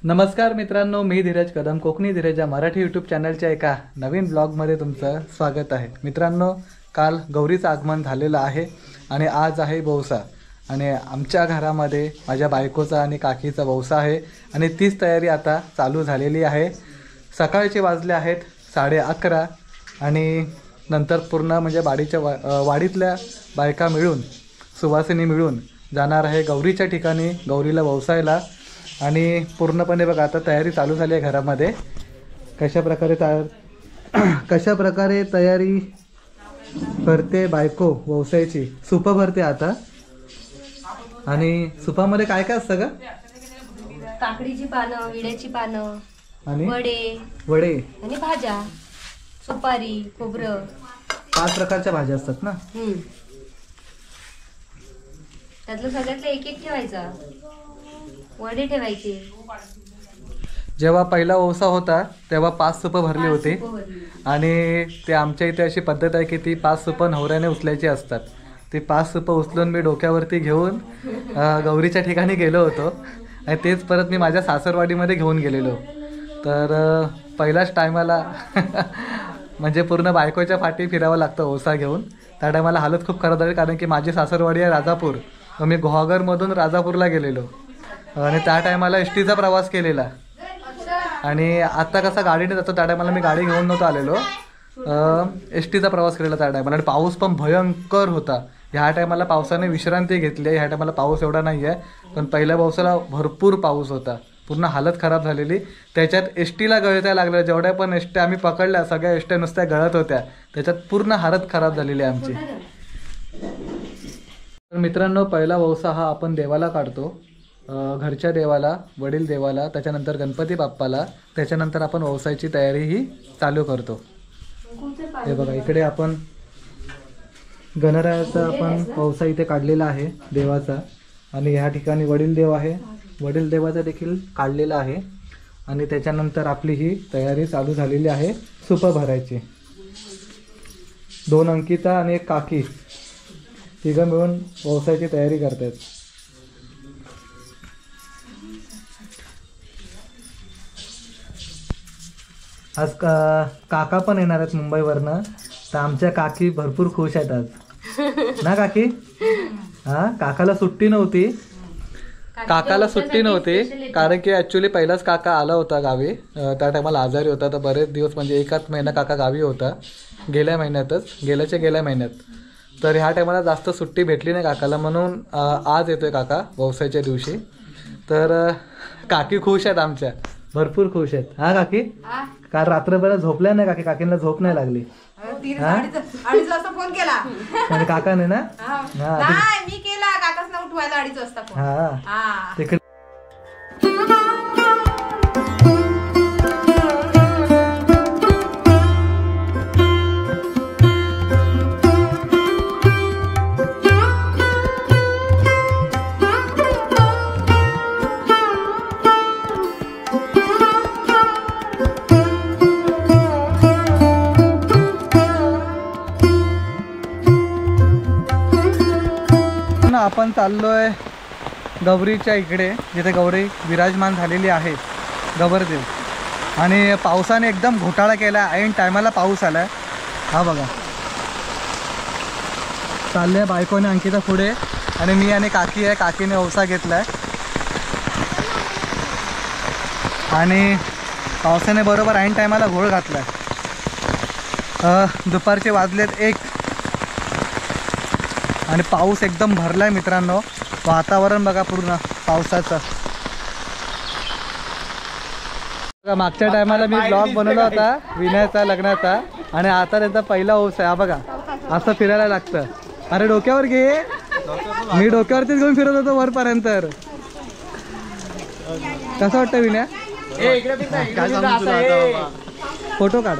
नमस्कार मित्रांनो, मी धीरज कदम कोकणी धीरज या मराठी यूट्यूब चॅनलच्या एका नवीन ब्लॉगमध्ये तुमचं स्वागत आहे। मित्रांनो, काल गौरीचं आगमन झालेलं आहे आणि आज आहे वौसा आणि आमच्या घरामध्ये माझ्या बायकोचा आणि काकीचा वौसा आहे आणि तीच तयारी आता चालू झालेली आहे। सकाळचे वाजले आहेत 11:30 आणि नंतर पूर्ण म्हणजे वाडीतल्या बायका मिळून सुवासिनी मिळून जाणार आहे गौरीच्या ठिकाणी गौरीला वौसायला। आणि पूर्णपणे बघा आता तयारी चालू झाली आहे घरामध्ये। कशा प्रकारे तयारी करते बायको वौसायची। सूप भरते आता आणि सुपामध्ये काय काय असतं ग? काकडीची पानं, विड्याची पानं आणि वडे आणि भाज्या, सुपारी, खोबरं, 5 प्रकारच्या भाज्या असतात ना। त्यातलं सगळ्यातलं एक एक ठेवायचा, वडे ठेवायचे। जेव्हा पहिला वौसा होता तेव्हा 5 सूप भरली होती आणि ते आमच्या इथे अशी पद्धत आहे की ती 5 सूप नवऱ्याने उचलायची असतात। ती 5 सूप उचलून मी डोक्यावरती घेऊन गौरीच्या ठिकाणी गेलो होतो आणि तेच परत मी माझ्या सासरवाडीमध्ये घेऊन गेलेलो। तर पहिल्याच टायमाला म्हणजे पूर्ण बायकोच्या पाठी फिरावं लागतं वौसा घेऊन। त्या टायमाला हालत खूप खराब झाली कारण की माझी सासरवाडी आहे राजापूर, तर मी गुहागरमधून राजापूरला गेलेलो आणि त्या टायमाला एसटीचा प्रवास केलेला आणि आता कसा गाडीने जातो त्या टायमाला मी गाडी घेऊन नव्हतो आलेलो, एसटीचा प्रवास केलेला त्या टायमाला आणि पाऊस पण भयंकर होता। ह्या टायमाला पावसाने विश्रांती घेतली, ह्या टायमाला पाऊस एवढा नाही आहे पण पहिल्या पावसाला भरपूर पाऊस होता, पूर्ण हालत खराब झालेली। त्याच्यात एसटीला गळत्या लागल्या, जेवढ्या पण एसट्या आम्ही पकडल्या सगळ्या एसट्या नुसत्या गळत होत्या, त्याच्यात पूर्ण हालत खराब झालेली आहे आमची। तर मित्रांनो, पहिला वौसा हा आपण देवाला काढतो, घरच्या देवाला, वडील देवाला, त्याच्यानंतर गणपती बाप्पाला, त्याच्यानंतर आपण वौसाची तयारी ही चालू करतो। हे बघा इकडे आपण गणरायाचा आपण वौसा इथे काढलेला आहे देवाचा आणि ह्या ठिकाणी वडील देव आहे, वडील देवाचा देखील काढलेला आहे आणि त्याच्यानंतर आपली ही तयारी चालू झालेली आहे सूप भरायची। 2 अंकिता आणि 1 काकी तिघं मिळून वौसाची तयारी करतात। आज काका पण येणार आहेत मुंबईवरनं, तर आमच्या काकी भरपूर खुश आहेत आज ना काकी? काकाला सुट्टी नव्हती, कारण की ॲक्च्युली पहिलाच काका आला होता गावी, त्या टायमाला आजारी होता, तर बरेच दिवस म्हणजे 1 महिना काका गावी होता गेल्या महिन्यात। तर ह्या टायमाला जास्त सुट्टी भेटली नाही काकाला, म्हणून आज येतोय काका वौसाच्या दिवशी। तर काकी खुश आहेत आमच्या, भरपूर खुश आहेत। काकी काल रात्रभर झोपल्या नाही काकी? काकींना झोप नाही लागली? 2:30 वाजता फोन केला आणि काकाने ना? नाही मी केला, काकाच ना उठवायला 2:30 वाजता फोन। तिकडे आपण चाललोय गौरीच्या इकडे, जिथे गौरी विराजमान झालेली आहे गौरदेव, आणि पावसाने एकदम घोटाळा केला, ऐन टायमाला पाऊस आलाय। हा बघा चाललंय बायकोने अंकिता पुढे आणि मी आणि काकी आहे, काकीने वौसा घेतलाय आणि पावसाने बरोबर ऐन टायमाला घोळ घातलाय। दुपारचे वाजलेत 1 आणि पाऊस एकदम भरलाय मित्रांनो, वातावरण बघा पूर्ण पावसाचं। मागच्या टायमाला मी ब्लॉग बनवला होता विनयचा लग्नाचा आणि आता त्यांचा पहिला वौसा आहे। हा बघा असं फिरायला लागतं। अरे डोक्यावर घे, मी डोक्यावरतीच घेऊन फिरत होतो वरपर्यंत। कसं वाटतं विनय? फोटो काढ।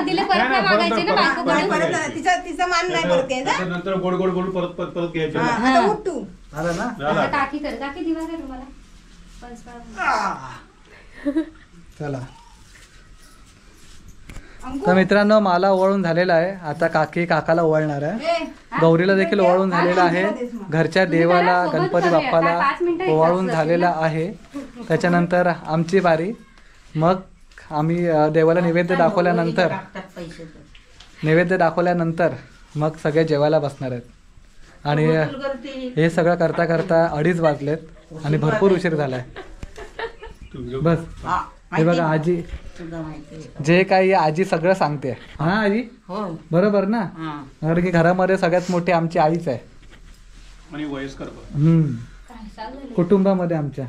दिले परत नाही मागायचे ना बायकोकडून. परत तिचा मान नाही परत घ्यायचा. नंतर गोड गोड बोलून परत घ्यायचे. आता उठ तू. आला ना आता काकी कर, काकी दिवा कर तुम्हाला पंच पाडा. चला. तर मित्रांनो मला ओवाळून झालेला आहे, आता काकी काकाला ओवाळणार आहे. गौरीला देखील ओवाळून झालेला आहे, घरच्या देवाला गणपती बाप्पाला ओवाळून झालेला आहे. त्याच्यानंतर आमची बारी. मग आम्ही देवाला नैवेद्य दाखवल्यानंतर मग सगळे जेवायला बसणार आहेत. आणि हे सगळं करता करता 2:30 वाजलेत आणि भरपूर उशीर झालाय. बस हे बघा आजी जे काही आजी सगळं सांगते. हा आजी बरोबर ना, कारण की घरामध्ये सगळ्यात मोठी आमची आईच आहे आणि वयस्कर कुटुंबामध्ये आमच्या.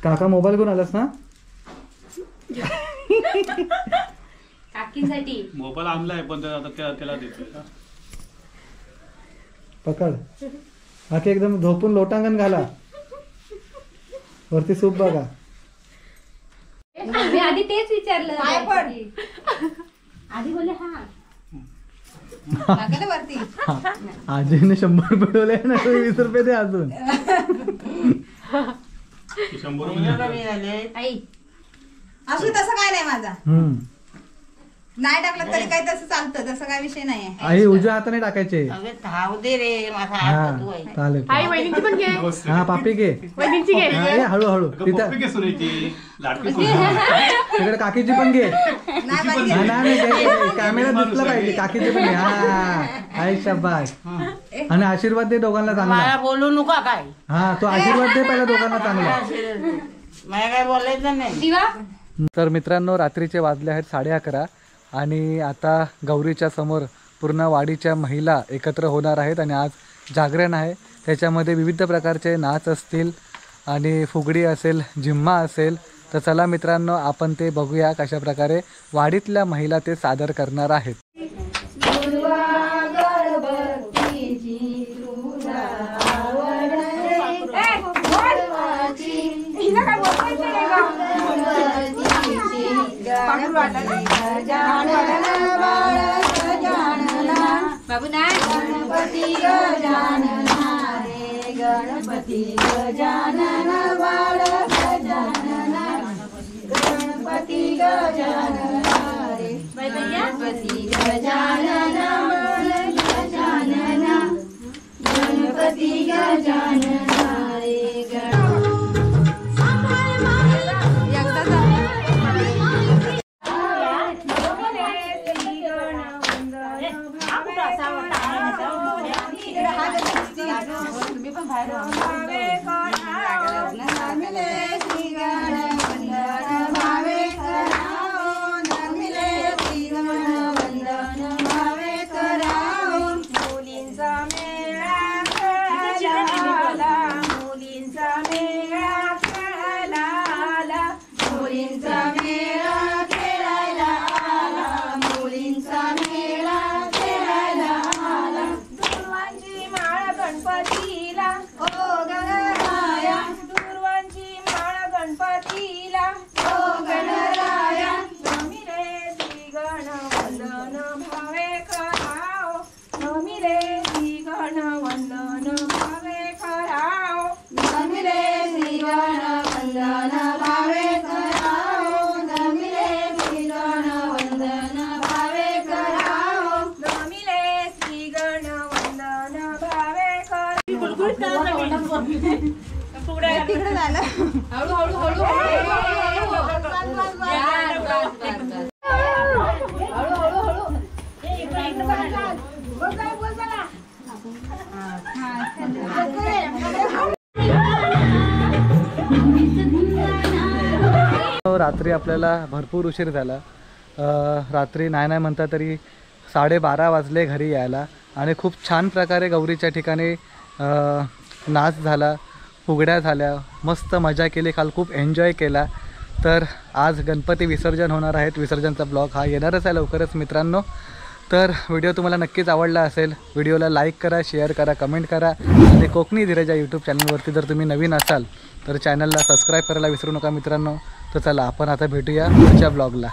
काका मोबाईल घेऊन आलास ना? काकींसाठी मोबाईल आणलाय पण आता त्याला देतोय. पकड काकी, एकदम झोपून लोटांगण घाला, वरती सूप बघा. मी आधी तेच विचारलं. पाय पड. आधी बोलले हा लागलं वरती. आजीने 100 रुपये ठेवले ना, 20 रुपये दे अजून. 100 आई असू तसं काय नाही माझा. नाही टाकलं तरी काही तसं चालतं, तसं काय विषय नाही. आई उजव्या हाताने टाकायचे. चालेल. हा पापी घे, हळूहळू. तिकडे काकीची पण घे. कॅमेरा दिसला पाहिजे, काकीची पण घे. हा आई शाबास. आणि आशीर्वाद दे दोघांना चांगला. बोलू नका काय. हा तो आशीर्वाद दे पहिला दोघांना चांगला. मला काय बोलायचं नाही. दिवा. तर मित्रांनो रात्रीचे वाजले आहेत 11:30 आणि आता गौरीच्या समोर पूर्ण वाडीच्या महिला एकत्र होणार आहेत आणि आज जागरण आहे. त्याच्यामध्ये विविध प्रकारचे नाच असतील आणि फुगडी असेल, झिम्मा असेल. तर चला मित्रांनो आपण ते बघूया कशा प्रकारे वाडीतल्या महिला ते सादर करणार आहेत. बाबू नाही. गणपती गजानना रे, गणपती गजानना बाळ गजानना, गणपती गजानना रे, गणपती गजानना बाळ गजानना, गणपती गजानना रे. तुम्ही पण बाहेर तिकडे झालं. हळूहळू हळू रात्री आपल्याला भरपूर उशीर झाला. रात्री नाही म्हणता तरी 12:30 वाजले घरी यायला आणि खूप छान प्रकारे गौरीच्या ठिकाणी नाच झाला, फुगड्या झाल्या, मस्त मजा केली, काल खूप एन्जॉय केला. तर आज गणपती विसर्जन होणार आहेत. विसर्जनचा ब्लॉग हा येणारच आहे लवकरच मित्रांनो. तर व्हिडिओ तुम्हाला नक्कीच आवडला असेल. व्हिडिओला लाईक करा, शेअर करा, कमेंट करा आणि कोकणी धीरज या यूट्यूब चॅनलवरती जर तुम्ही नवीन असाल तर चॅनलला सबस्क्राईब करायला विसरू नका मित्रांनो. तर चला आपण आता भेटूया पुढच्या ब्लॉगला.